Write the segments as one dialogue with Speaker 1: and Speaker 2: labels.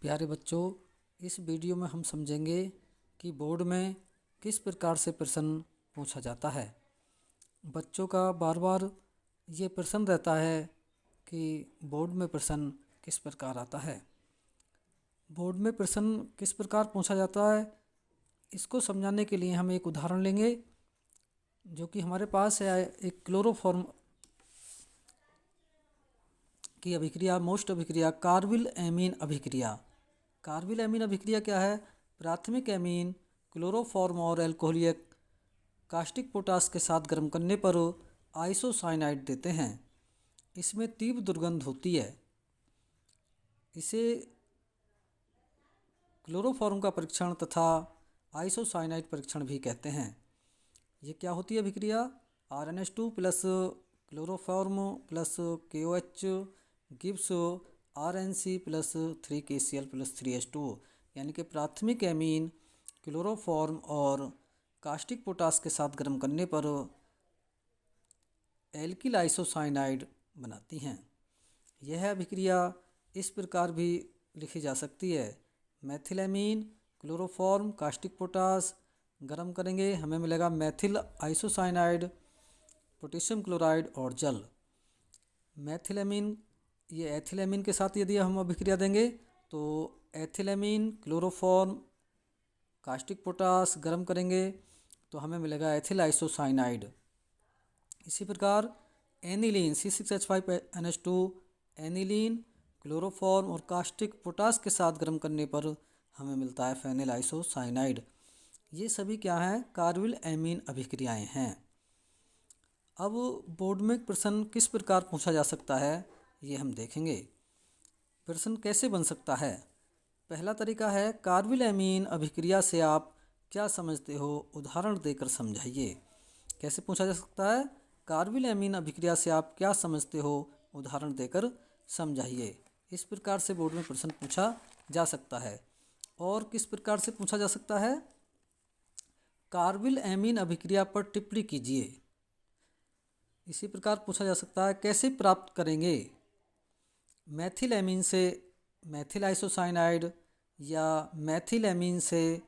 Speaker 1: प्यारे बच्चों, इस वीडियो में हम समझेंगे कि बोर्ड में किस प्रकार से प्रश्न पूछा जाता है। बच्चों का बार बार ये प्रश्न रहता है कि बोर्ड में प्रश्न किस प्रकार आता है। बोर्ड में प्रश्न किस प्रकार पूछा जाता है, इसको समझाने के लिए हम एक उदाहरण लेंगे जो कि हमारे पास है। एक क्लोरोफॉर्म की अभिक्रिया, मोस्ट अभिक्रिया कार्बिल एमीन अभिक्रिया। कार्बिल एमीन अभिक्रिया क्या है? प्राथमिक एमीन क्लोरोफॉर्म और एल्कोहलिक कास्टिक पोटास के साथ गर्म करने पर आइसोसाइनाइड देते हैं। इसमें तीव्र दुर्गंध होती है। इसे क्लोरोफॉर्म का परीक्षण तथा आइसोसाइनाइड परीक्षण भी कहते हैं। ये क्या होती है अभिक्रिया? RnH2 plus chloroform plus KOH gives RnC plus 3KCl plus 3H2, यानी कि प्राथमिक एमीन क्लोरोफॉर्म और कास्टिक पोटास के साथ गर्म करने पर एल्किल आइसोसाइनाइड बनाती हैं। यह अभिक्रिया इस प्रकार भी लिखी जा सकती है। मेथिलएमीन क्लोरोफॉर्म कास्टिक पोटास गर्म करेंगे, हमें मिलेगा मेथिल आइसोसाइनाइड, पोटेशियम क्लोराइड और जल। मेथिलएमीन, ये एथिलएमीन के साथ यदि हम अभिक्रिया देंगे तो एथिलएमीन क्लोरोफॉर्म कास्टिक पोटास गर्म करेंगे तो हमें मिलेगा एथिल आइसोसाइनाइड। इसी प्रकार एनिलीन C6H5NH2 एनिलीन क्लोरोफॉर्म और कास्टिक पोटास के साथ गर्म करने पर हमें मिलता है फेनिल आइसोसाइनाइड। ये सभी क्या हैं? कार्बिल एमीन अभिक्रियाएं हैं। अब बोर्ड में प्रश्न किस प्रकार पूछा जा सकता है, ये हम देखेंगे। प्रश्न कैसे बन सकता है? पहला तरीका है, कार्बिल एमीन अभिक्रिया से आप क्या समझते हो, उदाहरण देकर समझाइए। कैसे पूछा जा सकता है? कार्बिल एमीन अभिक्रिया से आप क्या समझते हो, उदाहरण देकर समझाइए। इस प्रकार से बोर्ड में प्रश्न पूछा जा सकता है। और किस प्रकार से पूछा जा सकता है? कार्बिल एमीन अभिक्रिया पर टिप्पणी कीजिए। इसी प्रकार पूछा जा सकता है, कैसे प्राप्त करेंगे मेथिल एमीन से मेथिल आइसोसाइनाइड या मेथिल एमीन से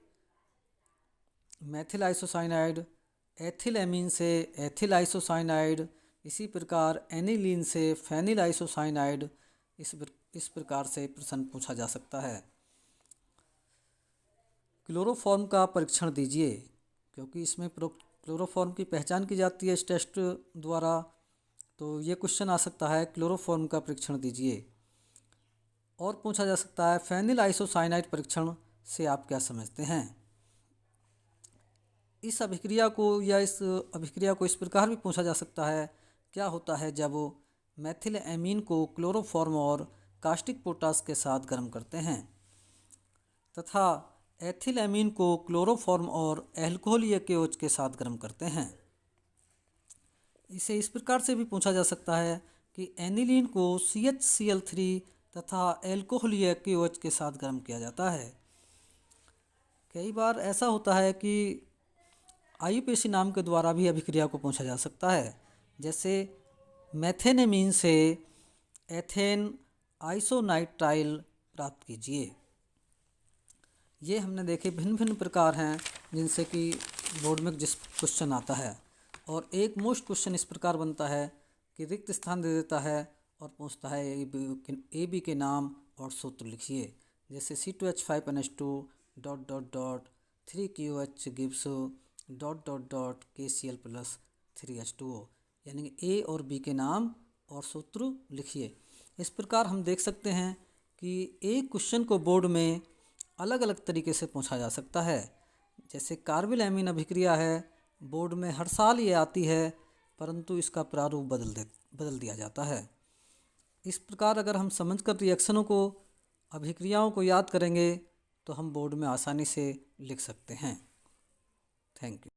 Speaker 1: मेथिल आइसोसाइनाइड, एथिल एमीन से एथिल आइसोसाइनाइड, इसी प्रकार एनिलीन से फेनिल आइसोसाइनाइड। इस प्रकार से प्रश्न पूछा जा सकता है। क्लोरोफॉर्म का परीक्षण दीजिए, क्योंकि इसमें क्लोरोफॉर्म की पहचान की जाती है इस टेस्ट द्वारा, तो ये क्वेश्चन आ सकता है, क्लोरोफॉर्म का परीक्षण दीजिए। और पूछा जा सकता है, फेनिल आइसोसाइनाइड परीक्षण से आप क्या समझते हैं। इस अभिक्रिया को इस प्रकार भी पूछा जा सकता है, क्या होता है जब मेथिल एमीन को क्लोरोफॉर्म और कास्टिक पोटास के साथ गर्म करते हैं तथा एथिल एमीन को क्लोरोफॉर्म और एल्कोहल या KOH के साथ गर्म करते हैं। इसे इस प्रकार से भी पूछा जा सकता है कि एनिलीन को CHCl3 तथा एल्कोहल या KOH के साथ गर्म किया जाता है। कई बार ऐसा होता है कि IUPAC नाम के द्वारा भी अभिक्रिया को पूछा जा सकता है। जैसे मेथेनेमीन से एथेन आइसोनाइट्राइल प्राप्त कीजिए। ये हमने देखे भिन्न भिन्न प्रकार हैं जिनसे कि बोर्ड में जिस क्वेश्चन आता है। और एक मोस्ट क्वेश्चन इस प्रकार बनता है कि रिक्त स्थान दे देता है और पूछता है AB के नाम और सूत्र लिखिए। जैसे C2H5NH2 dot dot dot 3KOH gives dot dot dot KCl plus 3H2O, यानी कि A और B के नाम और सूत्र लिखिए। इस प्रकार हम देख सकते हैं कि एक क्वेश्चन को बोर्ड में अलग अलग तरीके से पूछा जा सकता है। जैसे कार्बिल एमीन अभिक्रिया है, बोर्ड में हर साल ये आती है, परंतु इसका प्रारूप बदल दिया जाता है। इस प्रकार अगर हम समझकर रिएक्शनों को, अभिक्रियाओं को याद करेंगे तो हम बोर्ड में आसानी से लिख सकते हैं। Thank you.